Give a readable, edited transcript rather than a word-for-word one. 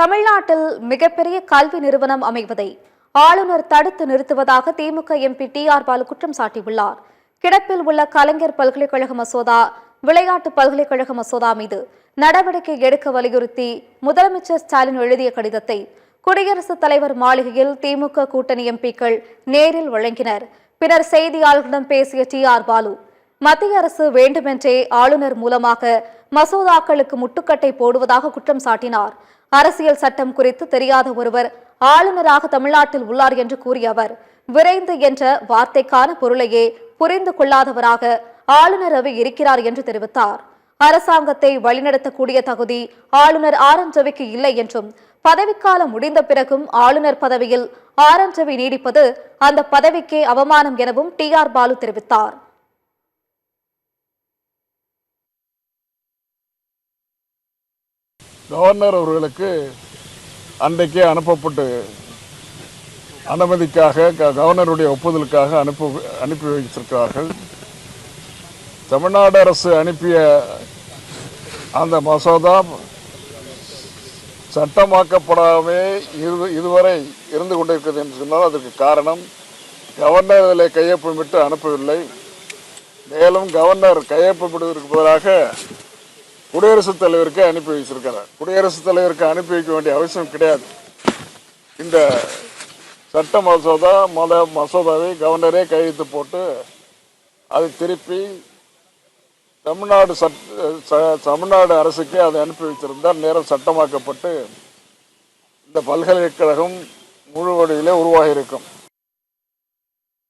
தமிழ்நாட்டில் மிகப்பெரிய கல்வி நிறுவனம் அமைவதை ஆளுநர் தடுத்து நிறுத்துவதாக திமுக எம்பி டி.ஆர். பாலு குற்றம் சாட்டியுள்ளார். கிடப்பில் உள்ள கலைஞர் பல்கலைக்கழக மசோதா, விளையாட்டு பல்கலைக்கழக மசோதா மீது நடவடிக்கை எடுக்க வலியுறுத்தி முதலமைச்சர் ஸ்டாலின் எழுதிய கடிதத்தை குடியரசுத் தலைவர் மாளிகையில் திமுக கூட்டணி எம்பிக்கள் நேரில் வழங்கினர். பின்னர் செய்தியாளர்களிடம் பேசிய டி.ஆர். பாலு, மத்திய அரசு வேண்டுமென்றே ஆளுநர் மூலமாக மசோதாக்களுக்கு முட்டுக்கட்டை போடுவதாக குற்றம் சாட்டினார். அரசியல் சட்டம் குறித்து தெரியாத ஒருவர் ஆளுநராக தமிழ்நாட்டில் உள்ளார் என்று கூறிய அவர், விரைந்து என்ற வார்த்தைக்கான பொருளையே புரிந்து கொள்ளாதவராக ஆளுநர் ரவி இருக்கிறார் என்று தெரிவித்தார். அரசாங்கத்தை வழிநடத்தக்கூடிய தகுதி ஆளுநர் ஆர்.என். ரவிக்கு இல்லை என்றும், பதவிக்காலம் முடிந்த பிறகும் ஆளுநர் பதவியில் ஆர்.என். ரவி நீடிப்பது அந்த பதவிக்கே அவமானம் எனவும் டி.ஆர். பாலு தெரிவித்தார். கவர்னர் அவர்களுக்கு அன்றைக்கே அனுப்பப்பட்டு அனுமதிக்காக கவர்னருடைய ஒப்புதலுக்காக அனுப்பி வைத்திருக்கிறார்கள். தமிழ்நாடு அரசு அனுப்பிய அந்த மசோதா சட்டமாக்கப்படாமே இதுவரை இருந்து கொண்டிருக்கிறது என்று சொன்னால் அதற்கு காரணம் கவர்னர் அதில் கையொப்பமிட்டு அனுப்பவில்லை. மேலும் கவர்னர் கையொப்பமிடுவதற்கு பதிலாக குடியரசுத் தலைவருக்கு அனுப்பி வைச்சிருக்கிறார். குடியரசுத் தலைவருக்கு அனுப்பி வைக்க வேண்டிய அவசியம் கிடையாது. இந்த சட்ட மசோதாவை கவர்னரே கையெழுத்து போட்டு அதை திருப்பி தமிழ்நாடு அரசுக்கே அதை அனுப்பி வைத்திருந்தால் நேரம் சட்டமாக்கப்பட்டு இந்த பல்கலைக்கழகம் முழு வடிவிலே உருவாகி இருக்கும்.